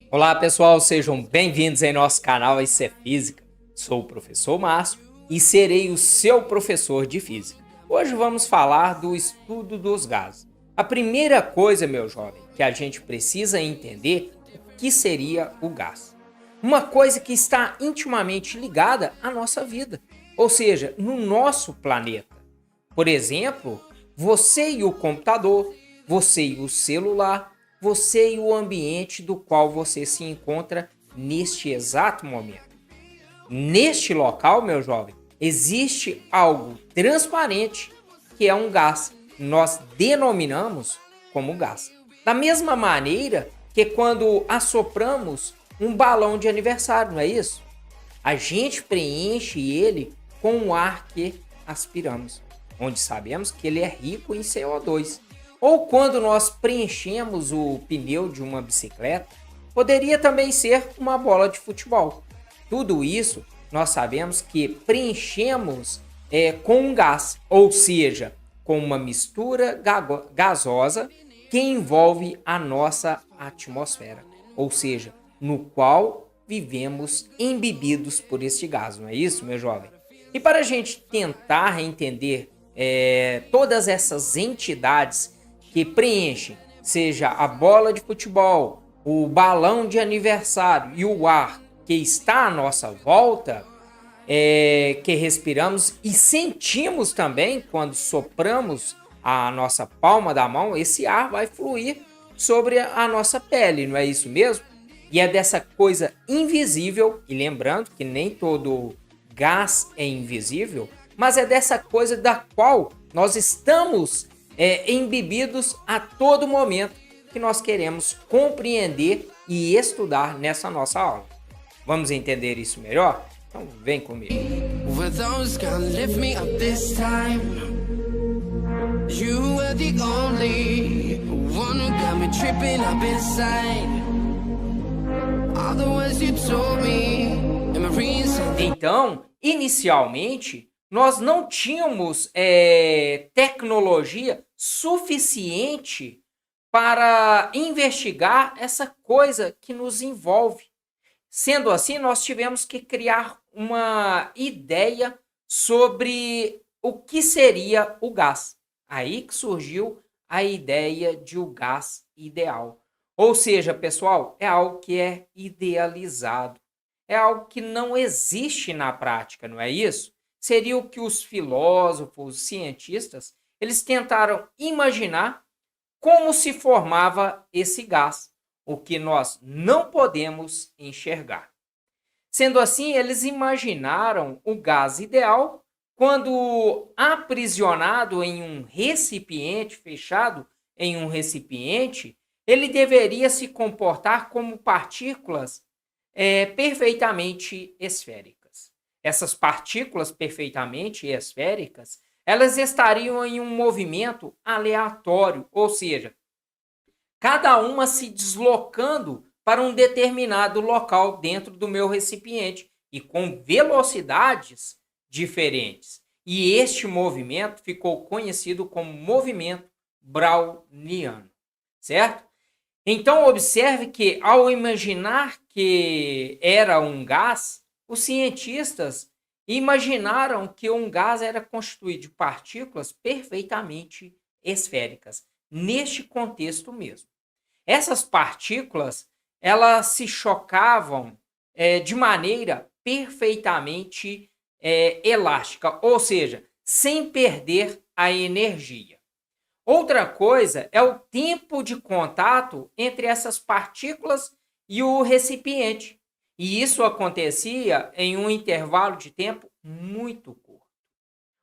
Olá pessoal, sejam bem-vindos em nosso canal Isso é Física. Sou o professor Márcio e serei o seu professor de Física. Hoje vamos falar do estudo dos gases. A primeira coisa, meu jovem, que a gente precisa entender o que seria o gás. Uma coisa que está intimamente ligada à nossa vida, ou seja, no nosso planeta. Por exemplo, você e o computador, você e o celular, você e o ambiente do qual você se encontra neste exato momento. Neste local, meu jovem, existe algo transparente que é um gás. Nós denominamos como gás. Da mesma maneira que quando assopramos um balão de aniversário, não é isso? A gente preenche ele com o ar que aspiramos, onde sabemos que ele é rico em CO2. Ou quando nós preenchemos o pneu de uma bicicleta, poderia também ser uma bola de futebol. Tudo isso nós sabemos que preenchemos com um gás, ou seja, com uma mistura gasosa que envolve a nossa atmosfera, ou seja, no qual vivemos embebidos por este gás, não é isso, meu jovem? E para a gente tentar entender todas essas entidades que preenchem, seja a bola de futebol, o balão de aniversário e o ar que está à nossa volta, que respiramos e sentimos também quando sopramos a nossa palma da mão, esse ar vai fluir sobre a nossa pele, não é isso mesmo? E é dessa coisa invisível, e lembrando que nem todo gás é invisível, mas é dessa coisa da qual nós estamos embebidos a todo momento que nós queremos compreender e estudar nessa nossa aula. Vamos entender isso melhor? Então vem comigo. Were those gonna lift me up this time? You were the only one who got me tripping up inside. All the words you told me. Então, inicialmente, nós não tínhamos tecnologia suficiente para investigar essa coisa que nos envolve. Sendo assim, nós tivemos que criar uma ideia sobre o que seria o gás. Aí que surgiu a ideia de o gás ideal. Ou seja, pessoal, é algo que é idealizado. É algo que não existe na prática, não é isso? Seria o que os filósofos, os cientistas, eles tentaram imaginar como se formava esse gás, o que nós não podemos enxergar. Sendo assim, eles imaginaram o gás ideal quando aprisionado em um recipiente fechado, em um recipiente, ele deveria se comportar como partículas perfeitamente esféricas. Essas partículas perfeitamente esféricas, elas estariam em um movimento aleatório, ou seja, cada uma se deslocando para um determinado local dentro do meu recipiente e com velocidades diferentes. E este movimento ficou conhecido como movimento browniano, certo? Então observe que ao imaginar que era um gás, os cientistas imaginaram que um gás era constituído de partículas perfeitamente esféricas, neste contexto mesmo. Essas partículas, elas se chocavam de maneira perfeitamente elástica, ou seja, sem perder a energia. Outra coisa é o tempo de contato entre essas partículas e o recipiente. E isso acontecia em um intervalo de tempo muito curto.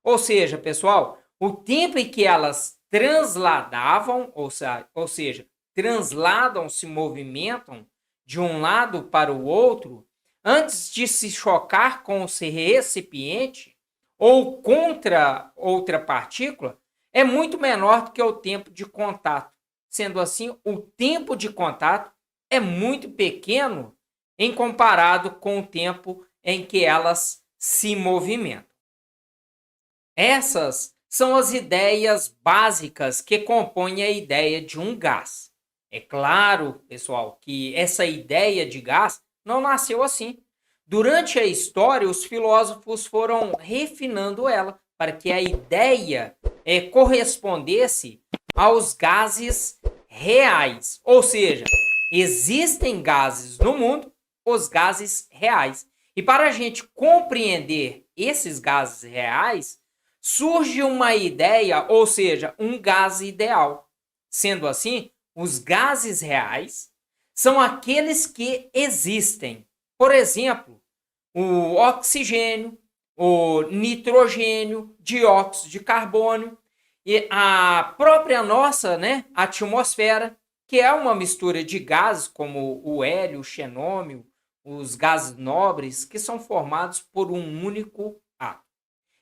Ou seja, pessoal, o tempo em que elas transladavam, ou seja, transladam, se movimentam de um lado para o outro, antes de se chocar com o recipiente ou contra outra partícula, é muito menor do que o tempo de contato. Sendo assim, o tempo de contato é muito pequeno em comparado com o tempo em que elas se movimentam. Essas são as ideias básicas que compõem a ideia de um gás. É claro, pessoal, que essa ideia de gás não nasceu assim. Durante a história, os filósofos foram refinando ela para que a ideia correspondesse aos gases reais. Ou seja, existem gases no mundo, os gases reais. E para a gente compreender esses gases reais, surge uma ideia, ou seja, um gás ideal. Sendo assim, os gases reais são aqueles que existem. Por exemplo, o oxigênio, o nitrogênio, dióxido de carbono e a própria nossa, né, atmosfera, que é uma mistura de gases como o hélio, o xenômio, os gases nobres, que são formados por um único átomo.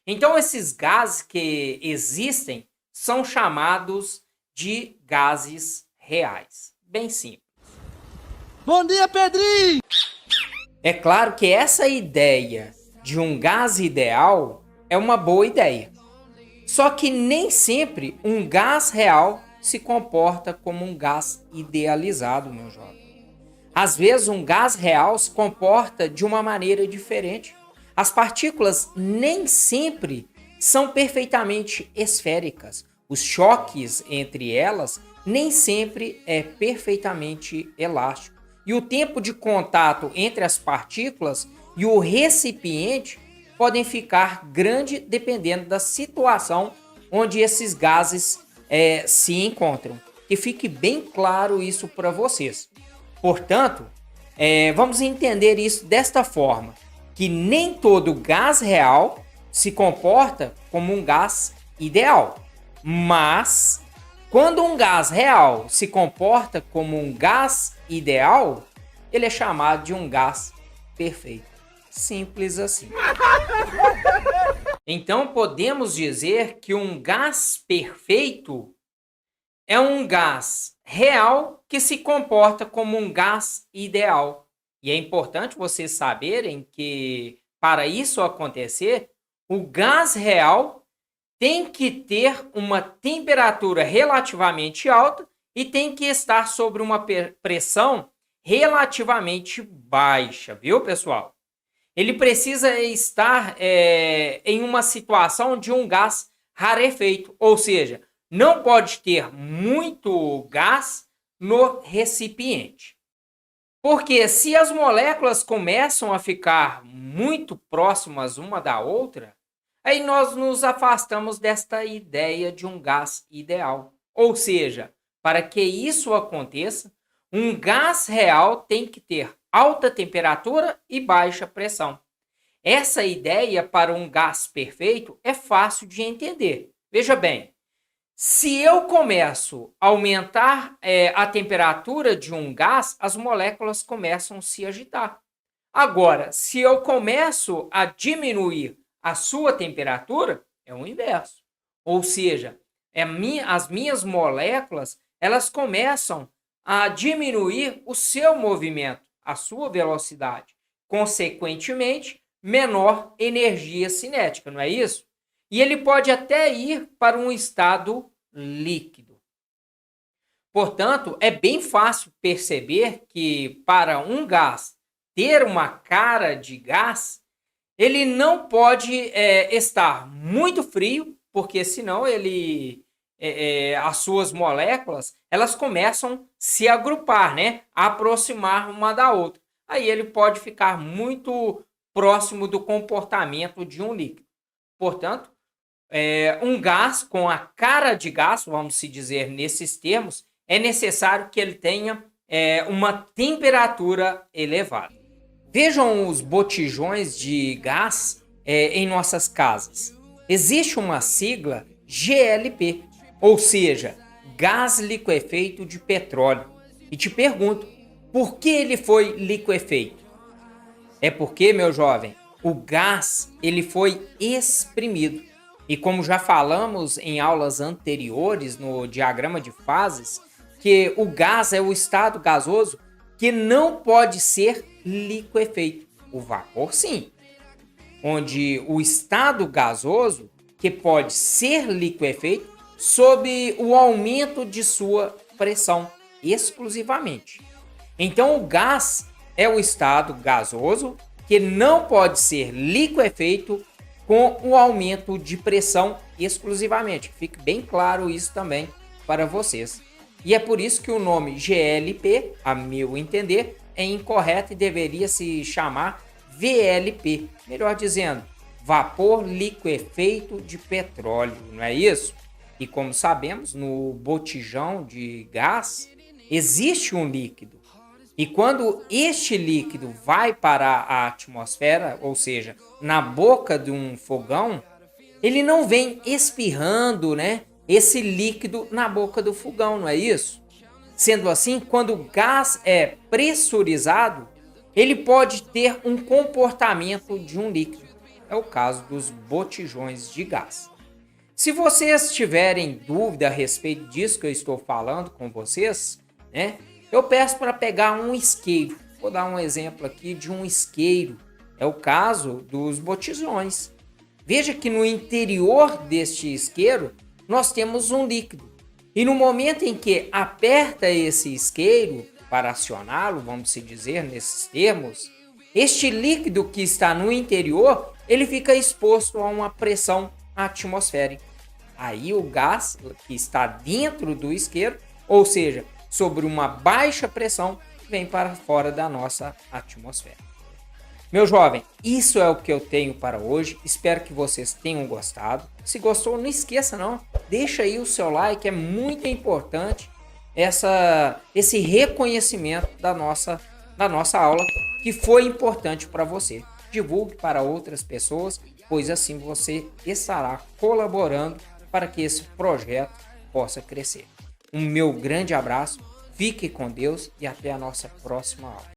Então, esses gases que existem são chamados de gases reais. Bem simples. Bom dia, Pedrinho! É claro que essa ideia de um gás ideal é uma boa ideia. Só que nem sempre um gás real se comporta como um gás idealizado, meu jovem. Às vezes, um gás real se comporta de uma maneira diferente. As partículas nem sempre são perfeitamente esféricas. Os choques entre elas nem sempre é perfeitamente elástico. E o tempo de contato entre as partículas e o recipiente podem ficar grande dependendo da situação onde esses gases se encontram. Que fique bem claro isso para vocês. Portanto, vamos entender isso desta forma, que nem todo gás real se comporta como um gás ideal, mas quando um gás real se comporta como um gás ideal, ele é chamado de um gás perfeito. Simples assim. Então podemos dizer que um gás perfeito é um gás real que se comporta como um gás ideal. E é importante vocês saberem que, para isso acontecer, o gás real tem que ter uma temperatura relativamente alta e tem que estar sobre uma pressão relativamente baixa, viu, pessoal? Ele precisa estar em uma situação de um gás rarefeito, ou seja, não pode ter muito gás no recipiente. Porque se as moléculas começam a ficar muito próximas uma da outra, aí nós nos afastamos desta ideia de um gás ideal. Ou seja, para que isso aconteça, um gás real tem que ter alta temperatura e baixa pressão. Essa ideia para um gás perfeito é fácil de entender. Veja bem, se eu começo a aumentar a temperatura de um gás, as moléculas começam a se agitar. Agora, se eu começo a diminuir a sua temperatura, é o inverso. Ou seja, as minhas moléculas elas começam a diminuir o seu movimento, a sua velocidade. Consequentemente, menor energia cinética, não é isso? E ele pode até ir para um estado líquido. Portanto, é bem fácil perceber que para um gás ter uma cara de gás, ele não pode estar muito frio, porque senão as suas moléculas elas começam a se agrupar, né? A aproximar uma da outra. Aí ele pode ficar muito próximo do comportamento de um líquido. Portanto, um gás com a cara de gás, vamos se dizer nesses termos, é necessário que ele tenha uma temperatura elevada. Vejam os botijões de gás em nossas casas. Existe uma sigla GLP, ou seja, gás liquefeito de petróleo. E te pergunto, por que ele foi liquefeito? É porque, meu jovem, o gás ele foi exprimido. E como já falamos em aulas anteriores no diagrama de fases, que o gás é o estado gasoso que não pode ser liquefeito. O vapor, sim. Onde o estado gasoso que pode ser liquefeito sob o aumento de sua pressão. exclusivamente. Então, o gás é o estado gasoso que não pode ser liquefeito com o aumento de pressão exclusivamente. Fique bem claro isso também para vocês. E é por isso que o nome GLP, a meu entender, é incorreto e deveria se chamar VLP, melhor dizendo, vapor liquefeito de petróleo, não é isso? E como sabemos, no botijão de gás existe um líquido. E quando este líquido vai para a atmosfera, ou seja, na boca de um fogão, ele não vem espirrando, né, esse líquido na boca do fogão, não é isso? Sendo assim, quando o gás é pressurizado, ele pode ter um comportamento de um líquido. É o caso dos botijões de gás. Se vocês tiverem dúvida a respeito disso que eu estou falando com vocês, né, eu peço para pegar um isqueiro. Vou dar um exemplo aqui de um isqueiro. É o caso dos botijões. Veja que no interior deste isqueiro nós temos um líquido. E no momento em que aperta esse isqueiro para acioná-lo, vamos se dizer nesses termos, este líquido que está no interior, ele fica exposto a uma pressão atmosférica. Aí o gás que está dentro do isqueiro, ou seja, sobre uma baixa pressão, vem para fora da nossa atmosfera. Meu jovem, isso é o que eu tenho para hoje. Espero que vocês tenham gostado. Se gostou, não esqueça não. Deixa aí o seu like, é muito importante esse reconhecimento da nossa aula, que foi importante para você. Divulgue para outras pessoas, pois assim você estará colaborando para que esse projeto possa crescer. Um meu grande abraço, fique com Deus e até a nossa próxima aula.